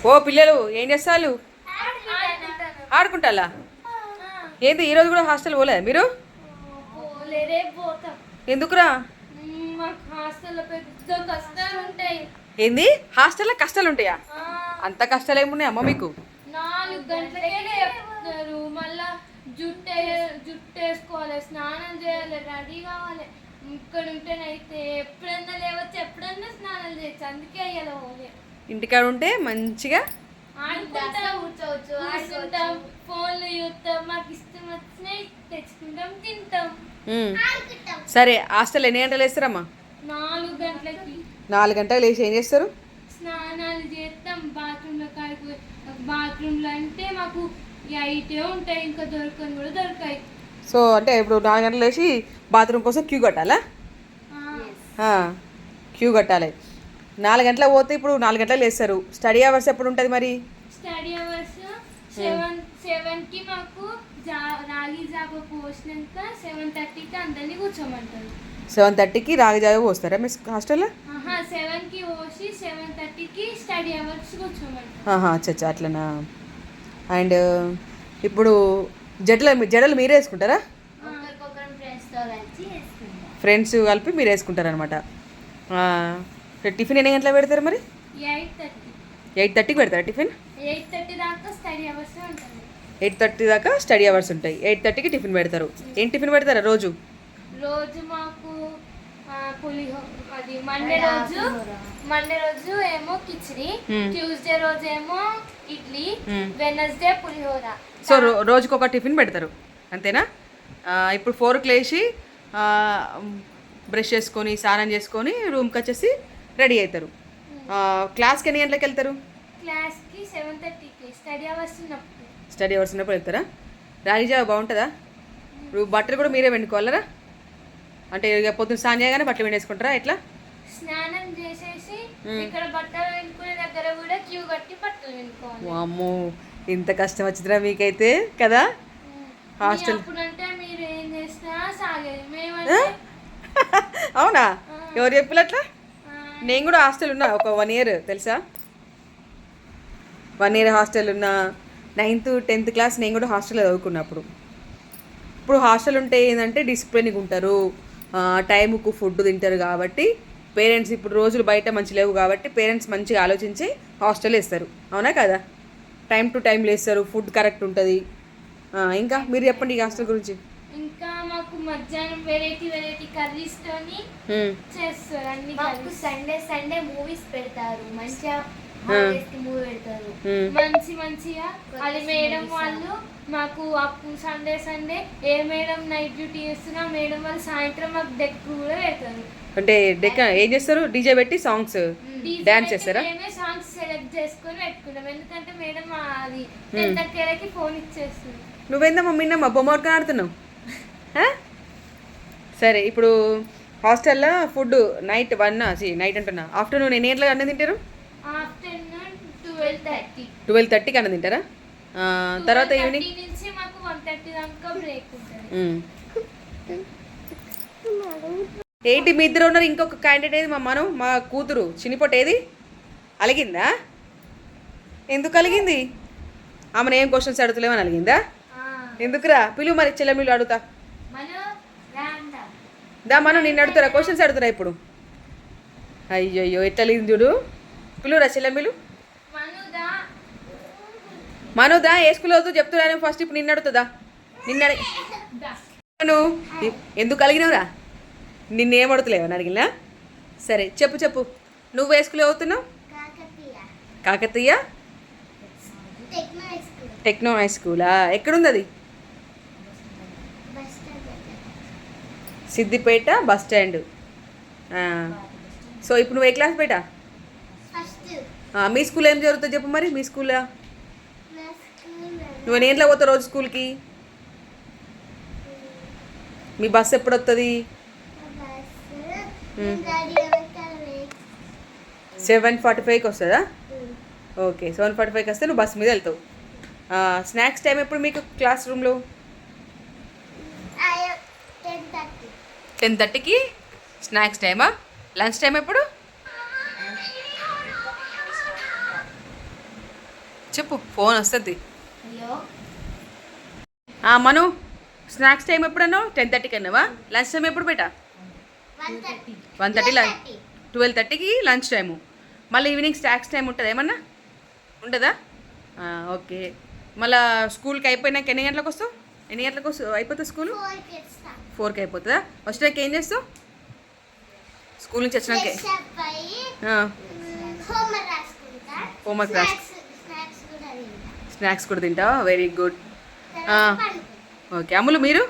ఓ పిల్లలు ఏం చేస్తారు? ఆడుకుంటాలా? ఏంది ఈరోజు కూడా హాస్టల్ పోలే మీరు? ఎందుకురా? ఏంది హాస్టల్లో కష్టాలు ఉంటాయా? అంత కష్టాలు ఏమున్నాయి అమ్మ మీకు? 4 గంటలకే లేపుతారు. మళ్ళా జుట్టు వేసుకోవాలి, స్నానం చేయాలి, రెడీ కావాలి. ఇక్కడ ఉంటేనైతే ఎప్పుడన్నా లేవచ్చు, ఎప్పుడన్నా స్నానం చేయొచ్చు. అందుకే అయ్యాలి ఓలే. ఇంటికాడ ఉంటే మంచిగా కూర్చుంటాం, ఫోన్లు చూస్తాం, మాకు ఇష్టం వచ్చినాయి తెచ్చుకుంటాం, తింటాం. సరే హాస్టల్ ఎన్ని గంటలు వేస్తారమ్మా? 4 గంటలకి. 4 గంటలు లేచి ఏం చేస్తారు? స్నానాలు చేస్తాం, బాత్రూంలో కాడికి. బాత్రూంలో అంటే మాకు 8 ఉంటాయి, ఇంకా దొరకని కూడా దొరకాయి. సో అంటే ఇప్పుడు 4 గంటలు లేచి బాత్రూమ్ కోసం క్యూ కట్టాలా? క్యూ కట్టాలి. 4 గంటలకు పోతే ఇప్పుడు 4 గంటలకు లేస్తారు. స్టడీ అవర్స్ ఎప్పుడు ఉంటుంది మరి? స్టడీ అవర్స్ 7కి మాకు రాగి జాబ పోసినాక 7:30కి అందరినీ కూర్చోమంటారు. 7:30కి రాగి జాబ పోస్తారా మీ హాస్టల్లో? 7కి పోసి 7:30కి స్టడీ అవర్స్ కూర్చోమంటారు. అచ్చా అట్లనా. అండ్ ఇప్పుడు జడలు మీరే వేసుకుంటారా? ఫ్రెండ్స్ కలిపి మీరు వేసుకుంటారనమాట. టిఫిన్ ఎన్ని గంటలకు పెడతారు మరి? 8:30కి పెడతారా టిఫిన్? 8:30 దాకా స్టడీ అవర్స్ ఉంటుంది. 8:30 దాకా స్టడీ అవర్స్ ఉంటాయి. 8:30కి టిఫిన్ పెడతారు. ఏం టిఫిన్ పెడతారా రోజు? మాకు పులిహోర. అది మండే రోజు ఏమో కిచిడి, ట్యూస్డే రోజు ఏమో ఇడ్లీ, వెనస్డే పులిహోర. సో రోజుకి ఒక టిఫిన్ పెడతారు అంతేనా? ఇప్పుడు 4కి లేచి బ్రష్ చేసుకొని స్నానం చేసుకొని రూమ్కి వచ్చేసి రెడీ అవుతారు. క్లాస్కి ఎన్ని గంటలకు వెళ్తారు? క్లాస్కి 7:30కి. స్టడీ అవర్స్ ఉన్నప్పుడు వెళ్తారా? రాగి జావ బాగుంటుందా? ఇప్పుడు బట్టలు కూడా మీరే వండుకోవాలరా? అంటే ఇక పొద్దున్న స్నానం చేయగానే బట్టలు వండేసుకుంటారా? ఎట్లా? స్నానం చేసేసి ఇక్కడ బట్టలు వండుకునే దగ్గర కూడా క్యూ కట్టి బట్టలు వండుకోవాలి. అమ్మో ఇంత కష్టం వచ్చిందిరా మీకైతే కదా హాస్టల్. మీరు ఏం చేసినా సాగేది, మేమంటే అవునా? ఎవరు చెప్పిన అట్లా? నేను కూడా హాస్టల్ ఉన్నా ఒక 1 ఇయర్ తెలుసా. 1 ఇయర్ హాస్టల్ ఉన్నా. 9th 10th క్లాస్ నేను కూడా హాస్టల్లో చదువుకున్నప్పుడు. ఇప్పుడు హాస్టల్ ఉంటే ఏంటంటే డిసిప్లిన్గా ఉంటారు, టైంకు ఫుడ్ తింటారు. కాబట్టి పేరెంట్స్ ఇప్పుడు రోజులు బయట మంచి లేవు కాబట్టి పేరెంట్స్ మంచిగా ఆలోచించి హాస్టల్ వేస్తారు. అవునా కదా? టైం టు టైం లేస్తారు, ఫుడ్ కరెక్ట్ ఉంటుంది. ఇంకా మీరు చెప్పండి ఈ హాస్టల్ గురించి. ఇంకా మాకు మధ్యాహ్నం వెరైటీ కర్రీస్ తోని చేస్తారు. అన్ని మాకు సండే మూవీస్ పెడతారు. మంచిగా మూవీ పెడతారు మంచిగా. అది మేడం వాళ్ళు మాకు అప్పుడు సండే ఏ మేడం నైట్ డ్యూటీ చేస్తున్నా మేడం వాళ్ళు సాయంత్రం మాకు డెక్ కూడా పెడతారు. అంటే డెక్ ఏం చేస్తారు? డీజే పెట్టి సాంగ్స్ డాన్స్ చేస్తారా? మేమే సాంగ్స్ సెలెక్ట్ చేసుకొని పెట్టుకుంటాం. ఎందుకంటే మేడం అది 10:30కి ఫోన్ ఇచ్చేస్తుంది. నువ్వేందమ్మా మిన్నమ్మా బొమ్మర్గా ఆడుతున్నావు? సరే ఇప్పుడు హాస్టల్లో ఫుడ్ నైట్ అంటున్నా ఆఫ్టర్నూన్ ఎన్ని గంటలకు అన్నం తింటారు? ఆఫ్టర్నూన్ 12:30. 12:30కి అన్నం తింటారా? తర్వాత ఈవినింగ్ నుంచి మాకు 1:30 దాకా బ్రేక్ ఉంటుంది. ఏంటి మీ ఇద్దరు ఉన్నారు? ఇంకొక క్యాండిడేట్ ఏది? మా కూతురు చినిపొట్టు ఏది? అలిగిందా? ఎందుకు అలిగింది? ఆమెను ఏం క్వశ్చన్స్ అడుగుతలేమని అలిగిందా? ఎందుకురా? పిలువు మరి చెల్లెమిలు అడుగుతా. మనం నిన్ను అడుగుతారా? క్వశ్చన్స్ అడుగుతారా ఇప్పుడు? అయ్యో ఎట్లా అలిగింది చూడు. పిలువురా చెల్లెమిలు. మనోదా ఏ స్కూల్ అవుతుంది చెప్తున్నా ఫస్ట్. ఇప్పుడు నిన్ను అడుగుతుందా? ఎందుకు అలిగినవురా? నిన్నేం అడుగుతలేవని అడిగినా? సరే చెప్పు. నువ్వు ఏ స్కూల్ అవుతున్నావు? కాకతీయ టెక్నో హై స్కూలా? ఎక్కడుంది అది? Siddipet bus stand. సో ఇప్పుడు నువ్వు ఏ క్లాస్ బేటా? మీ స్కూల్ ఏం జరుగుతుంది చెప్పు మరి. మీ స్కూల్లో నువ్వు ఎన్ని గంటలకు పోతావు రోజు స్కూల్కి? మీ బస్సు ఎప్పుడు వస్తుంది? 7:45కి వస్తుందా? ఓకే 7:45కి వస్తే నువ్వు బస్సు మీద వెళ్తావు. స్నాక్స్ టైం ఎప్పుడు మీకు క్లాస్ రూమ్లో? 10:30కి స్నాక్స్ టైమా? లంచ్ టైం ఎప్పుడు? చెప్పు, ఫోన్ వస్తుంది. హలో మను, స్నాక్స్ టైం ఎప్పుడన్నావు? 10:30కి అన్నావా? లంచ్ టైం ఎప్పుడు బేటా? 1:30 లంచ్, 12:30కి లంచ్ టైము. మళ్ళీ ఈవినింగ్ స్నాక్స్ టైం ఉంటుందా ఏమన్నా? ఉంటుందా? ఓకే. మళ్ళీ స్కూల్కి అయిపోయినాక ఎన్ని గంటలకు వస్తావు? ఎన్ని గంటలకు అయిపోతుంది స్కూల్? 4కి అయిపోతుందా? వచ్చినాక ఏం చేస్తావు? స్కూల్ నుంచి వచ్చినాకే హోంవర్క్ రాసు, స్నాక్స్ కూడా తింటావా? Very good. ఓకే. అమ్ములు మీరు?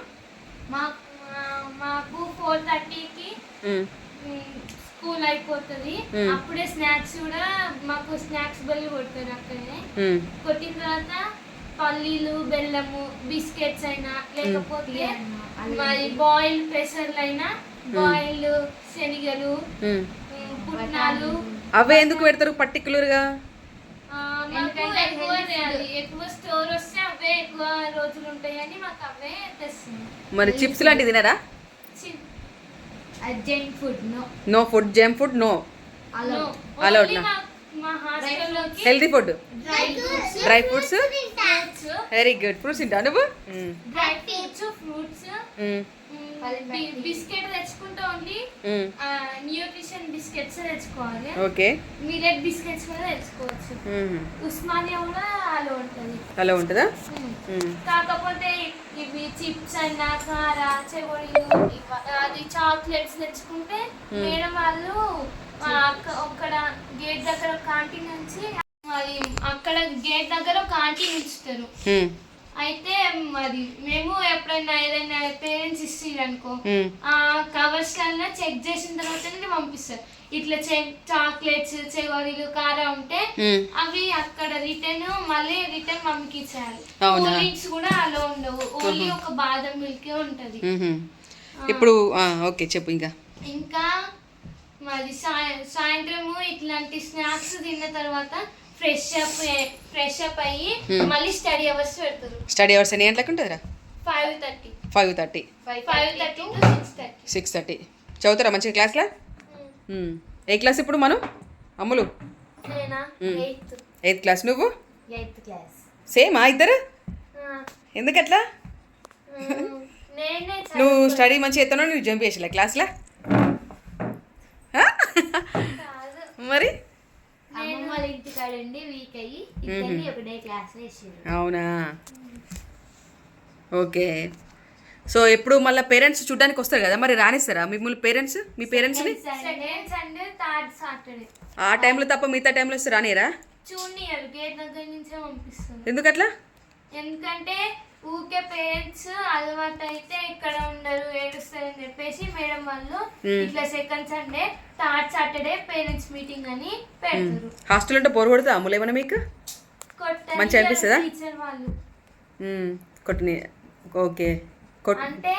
మాకు 4:30కి స్కూల్ అయిపోతుంది. అప్పుడే స్నాక్స్ కూడా మాకు స్నాక్స్ బెల్ కొడతారు. అక్కడనే కొట్టిన తర్వాత పల్లీలు, బెల్లము, బిస్కెట్స్ అయినా లేకపోతే మరి బాయిల్డ్ పెసర్లు అయినా, బాయిల్డ్ శనగలు, పుట్నాలు. అవే ఎందుకు పెడతారు పర్టికులర్గా? ఎక్కువ స్టోర్ వస్తే అవే ఎక్కువ రోజులు ఉంటాయని మాకు అవే తెస్తుంది. మరి చిప్స్ లాంటివి తినరా? Junk food no food, junk food no allowed. మా హాస్టల్లో healthy food, dry fruits. Fruits, very good. Fruits తింటావు నువ్వు? డ్రై ఫ్రూట్స్, ఫ్రూట్స్, బిస్కెట్ తెచ్చుకుంటా. ఓన్లీ న్యూట్రిషన్ బిస్కెట్స్ తెచ్చుకోవాలి. ఓకే. మిల్లెట్ బిస్కెట్స్ కూడా తెచ్చుకోవచ్చు. ఉస్మానియా కూడా అలా ఉంటుంది. అలా ఉంటుందా? కాకపోతే ఇవి చిప్స్ అయినా, కారా, చెవోడీలు, అది చాక్లెట్స్ తెచ్చుకుంటే మేడం వాళ్ళు అక్కడ గేట్ దగ్గర క్యాంటీన్ నుంచి అది అక్కడ గేట్ దగ్గర క్యాంటీన్ ఇస్తారు. అయితే మరి మేము ఎప్పుడైనా ఏదైనా పేరెంట్స్ ఇస్తారు అనుకో, ఆ కవర్స్ కన్నా చెక్ చేసిన తర్వాతనే పంపిస్తారు. ఇట్లా చాక్లెట్స్, చెవోడీలు, కారా ఉంటే అవి అక్కడ మళ్ళీ రిటర్న్ మమ్మీకి ఇచ్చేయాలి. కూల్ డ్రింక్స్ కూడా అలా ఉండవు, ఓన్లీ ఒక బాదం మిల్కే ఉంటది. ఇప్పుడు ఓకే చెప్పు. ఇంకా మరి సాయంత్రము ఇట్లాంటి స్నాక్స్ తిన్న తర్వాత ఫ్రెష్ అప్ అయ్యి మళ్ళీ స్టడీ అవర్స్ పెడతారు. స్టడీ అవర్స్ ఎన్ని గంటలకు ఉంటుందిరా? 5:30. 5:30 to 6:30. 6:30 చదువుతారా మంచిగా క్లాస్లో? ఏ క్లాస్ ఇప్పుడు మనం? అమ్ములు 8th క్లాస్, నువ్వు 8th క్లాస్. సేమా ఇద్దరు? ఎందుకట్లా? నువ్వు స్టడీ మంచిగా ఎత్తానో నువ్వు జంప్ చేసిలా క్లాస్లో? మరి అవునా? ఓకే. సో ఎప్పుడు మళ్ళీ పేరెంట్స్ చూడడానికి వస్తారు కదా, మరి రానిస్తారా మిమ్మల్ని పేరెంట్స్? మీ పేరెంట్స్ని ఆ టైంలో తప్ప మిగతా టైంలో వస్తే రానియరా? చూడనియరు, గేట్ దగ్గర నుంచే పంపిస్తారు. ఎందుకట్లా? ఎందుకంటే ఊకే పేరెంట్స్ అలవాటు అయితే ఇక్కడ ఉండరు, ఏడుస్తారని చెప్పేసి మేడం వాళ్ళు ఇట్లా second Sunday, third Saturday parents meeting అని పెడతారు. హాస్టల్ ఉంటే బోర్ కొడుతుందా అమ్ములు ఏమన్నా మీకు? మంచిగా అనిపిస్తుందా? టీచర్ వాళ్ళు కొట్టిన. ఓకే. అంటే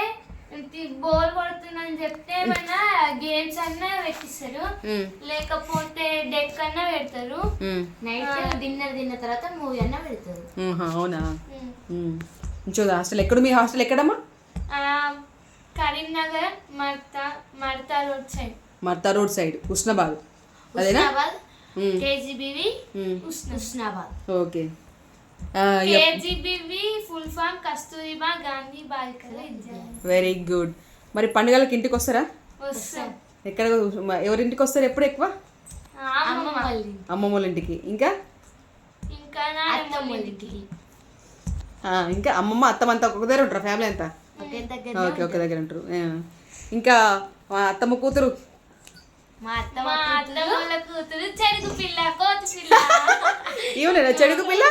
బోర్ కొడుతుందని చెప్తే ఏమైనా గేమ్స్ అన్నా పెట్టిస్తారు, లేకపోతే డెక్ అన్నా పెడతారు. నైట్ డిన్నర్ తిన్న తర్వాత మూవీ అన్నా పెడతారు. అవునా? చూద్దా హాస్టల్ ఎక్కడ? మీ హాస్టల్ ఎక్కడమ్మా? Karimnagar Marta road side. Marta road side, Husnabad. అదేనా? KGBV Husnabad. Okay. KGBV full form Kasturba Gandhi బాలికల విద్యాలయం. Very good. మరి పండుగలకి ఇంటికి వస్తారా? వస్తాం. ఎక్కడ ఎవరింటికి వస్తారు ఎప్పుడు ఎక్కువ? అమ్మమ్మ వాళ్ళ ఇంటికి. ఇంకా ఇంకా అమ్మమ్మ అత్తమ్మ అంతా ఒక దగ్గర ఉంటారు? ఫ్యామిలీ అంతా ఓకే, ఒక దగ్గర ఉంటారు. ఇంకా అత్తమ్మ కూతురు? ఏమన్నా చెడుగు పిల్ల?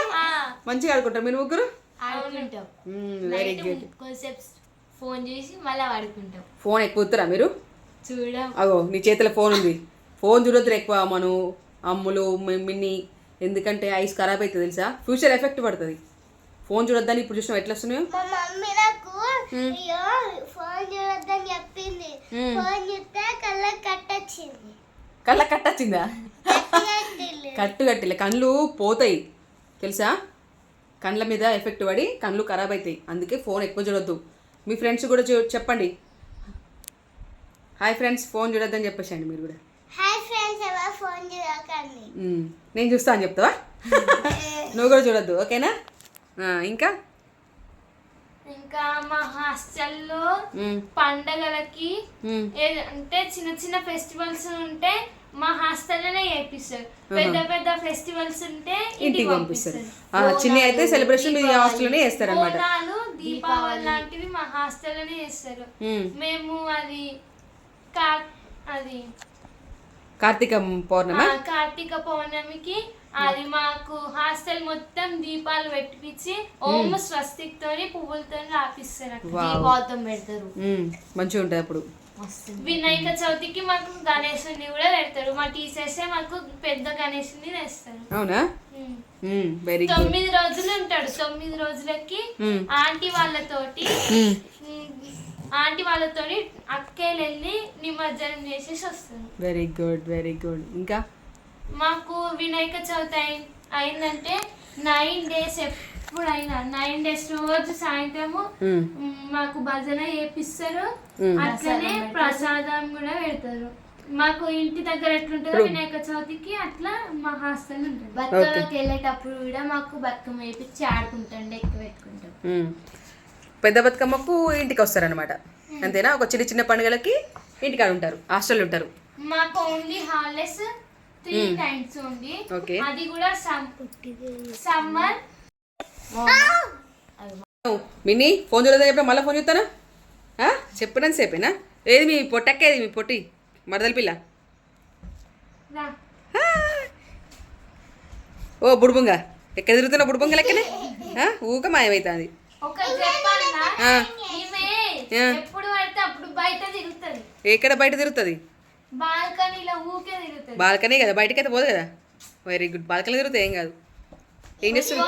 మంచిగా ఆడుకుంటారు మీరు ముగ్గురు? Very good. ఫోన్ చేసి మళ్ళీ ఆడుకుంటాం. ఫోన్ ఎక్కువ వస్తారా మీరు? చూడం. అగో నీ చేతిలో ఫోన్ ఉంది, ఫోన్ చూడొద్దు ఎక్కువ మను, అమ్ములు, మిన్ని. ఎందుకంటే ఐస్ ఖరాబ్ అవుతుంది తెలుసా, ఫ్యూచర్ ఎఫెక్ట్ పడుతుంది. ఫోన్ చూడొద్దని ఇప్పుడు చూసినావు ఎట్లా వస్తున్నాయో. మా మమ్మీ నాకు ఫోన్ చూడొద్దని చెప్పింది. ఫోన్ చూస్తే కళ్ళకి కట్టొచ్చింది. కళ్ళకి కట్టొచ్చిందా? కట్టు కట్టిలే, కళ్ళు పోతాయి తెలుసా, కళ్ళ మీద ఎఫెక్ట్ పడి కళ్ళు ఖరాబ్ అవుతాయి. అందుకే ఫోన్ ఎక్కువ చూడొద్దు. మీ ఫ్రెండ్స్ కూడా చెప్పండి, హాయ్ ఫ్రెండ్స్ ఫోన్ చూడొద్దని చెప్పేసండి మీరు కూడా. హాయ్ ఫ్రెండ్స్, ఎవరు ఫోన్ చూడకండి. నేను చూస్తా అని చెప్తావా? నువ్వు కూడా చూడొద్దు, ఓకేనా? ఇంకా ఇంకా మా హాస్టల్లో పండగలకి అంటే చిన్న చిన్న ఫెస్టివల్స్ ఉంటే మా హాస్టల్లోనే చేపిస్తారు. పెద్ద పెద్ద ఫెస్టివల్స్ ఉంటే ఇంటికి పంపిస్తారు. చిన్న అయితే సెలబ్రేషన్ మీ హాస్టల్లోనే చేస్తారు అన్నమాట. బోనాలు, దీపావళి లాంటివి మా హాస్టల్లోనే చేస్తారు. మేము అది కార్తీక పౌర్ణమికి అది మాకు హాస్టల్ మొత్తం దీపాలు పెట్టించి ఓం స్వస్తిక్ తోని పువ్వులతో రాపిస్తారు. దీపావళితో పెడతారు, మంచిగా ఉంటుంది అప్పుడు. వినాయక చవితికి మాకు గణేశుని కూడా పెడతారు. మా టీచర్స్ మాకు పెద్ద గణేశుని తెస్తారు. అవునా? Very good. 9 రోజులు ఉంటాడు. 9 రోజులకి ఆంటీ వాళ్ళతోని అక్కేలు వెళ్ళి నిమజ్జనం చేసేసి వస్తారు. Very good, very good. ఇంకా మాకు వినాయక చవితి అయిందంటే 9 days ఎప్పుడైనా 9 days రోజు సాయంత్రము మాకు భజన చేపిస్తారు. అట్లనే ప్రసాదం కూడా పెడతారు. మాకు ఇంటి దగ్గర ఎట్లుంటుందో వినాయక చవితికి అట్లా మా హాస్టల్ ఉంటుంది. బతుకమ్మకి వెళ్ళేటప్పుడు కూడా మాకు బతుకమ్మ వేపించి ఆడుకుంటాం, ఎక్కువ పెట్టుకుంటాం. పెద్ద బతుకమ్మకు ఇంటికి వస్తారనమాట, అంతేనా? ఒక చిన్న చిన్న పండుగలకి ఇంటికాడ ఉంటారు, హాస్టల్ ఉంటారు. మాకు ఓన్లీ హాలిడేస్ 3 times ఉంది. అది కూడా సమ్మర్. Mini phone చూడదా? చెప్పిన మళ్ళీ ఫోన్ చూస్తానా? చెప్పినంత సేపేనా? ఏది మీ పొట్టక్కేది, మీ పొట్టి మరదల పిల్ల? ఓ బుడుబుంగ, ఎక్కడ తిరుగుతున్నా? బుడుబుంగ లెక్కనే ఊక మాయమవుతుంది. ఎప్పుడు పడితే అప్పుడు బయట తిరుగుతుంది. ఎక్కడ బయట తిరుగుతుంది? బాల్కనీలో ఊకే తిరుగుతుంది. బాల్కనీ కదా, బయటకైతే పోదు కదా. Very good. బాల్కనీ తిరుగుతుంది, ఏం కాదు. ఏం చేస్తుంది?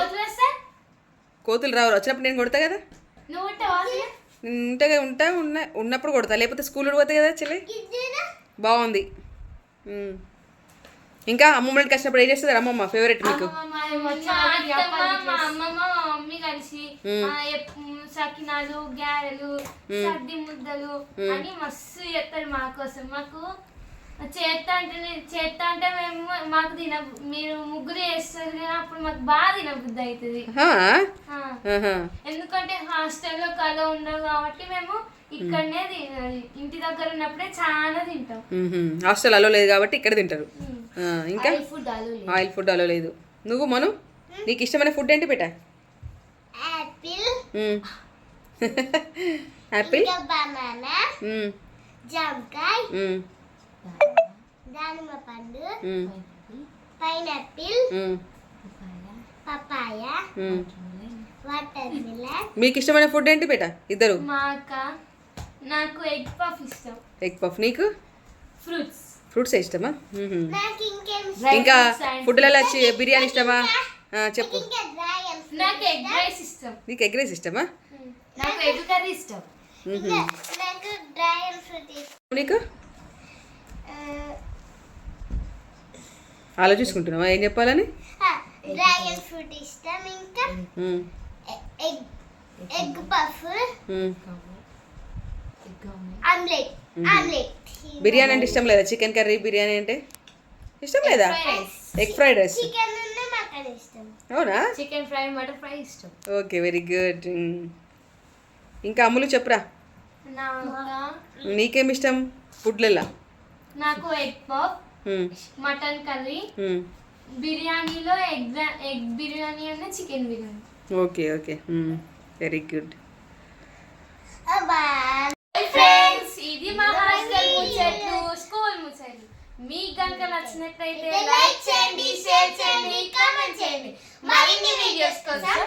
కోతులు రావు, వచ్చినప్పుడు నేను కొడతా కదా. ఉన్నప్పుడు కొడతా, లేకపోతే స్కూల్ పోతాయి కదా చెల్లి. బాగుంది. ఇంకా అమ్మమ్మ ఇంటికి వచ్చినప్పుడు ఏం చేస్తుంది అమ్మమ్మ? ఫేవరెట్ మీకు? మా అమ్మమ్మ మా మమ్మీ కలిసి సకినాలు, గారెలు, సద్ది ముద్దలు అని మస్తు చేస్తారు మా కోసం. మాకు చేస్తా అంటే మేము మాకు మీరు ముగ్గురు చేస్తారు కదా, అప్పుడు మాకు బాగా తినబుద్ధి అవుతుంది. ఎందుకంటే హాస్టల్లో కలో ఉండవు కాబట్టి మేము ఇక్కడనే ఇంటి దగ్గర ఉన్నప్పుడే చాలా తింటాం. హాస్టల్ అలో లేదు కాబట్టి ఇక్కడ తింటారు. ఇంకా ఆయిల్ ఫుడ్ అలో లేదు. నువ్వు మను, నీకు ఇష్టమైన ఫుడ్ ఏంటి బేటా? యాపిల్, బనానా, జామకాయ, దానిమ్మ పండు, పైనాపిల్, పపాయ, వాటర్ మిలన్. మీకు ఇష్టమైన ఫుడ్ ఏంటి బేటా ఇద్దరు? నాకు ఎగ్ పఫ్ ఇష్టం. Egg puff. నీకు? ఫ్రూట్స్ ఇష్టమా? ఇంకా ఫుడ్లలో బిర్యానీ ఇష్టమా? చెప్పు. నాకు ఎగ్ రైస్ ఇష్టం. నీకు ఎగ్ రైస్ ఇష్టమా? నాకు ఎగ్ కర్రీ ఇష్టం. నాకు డ్రాగన్ ఫ్రూట్ ఇష్టం. నీకు? ఆలోచించుకుంటున్నావా ఏం చెప్పాలని? డ్రాగన్ ఫ్రూట్ ఇష్టం. ఇంకా ఎగ్ పఫ్, ఆమ్లెట్. బిర్యానీ అంటే ఇష్టం లేదా? చికెన్ కర్రీ బిర్యానీ అంటే ఇష్టం లేదా? Egg fried rice. చికెన్ అంటే మటన్ ఇష్టం. అవునా? చికెన్ ఫ్రై, మటన్ ఫ్రై ఇష్టం. Okay, very good. ఇంకా అమ్ములు చెప్పురా, నీకేమి ఇష్టం ఫుడ్లలో? నాకు ఎగ్ పఫ్, మటన్ కర్రీ, బిర్యానీలో ఎగ్ బిర్యానీ అన్న chicken biryani. Okay okay, very good. Friends, ఇది మా హాస్టల్ ముచ్చట్లు, స్కూల్ ముచ్చట్లు. మీకు కనుక నచ్చినట్లయితే లైక్ చేయండి, షేర్ చేయండి, కామెంట్ చేయండి. మరిన్ని వీడియోస్ కోసం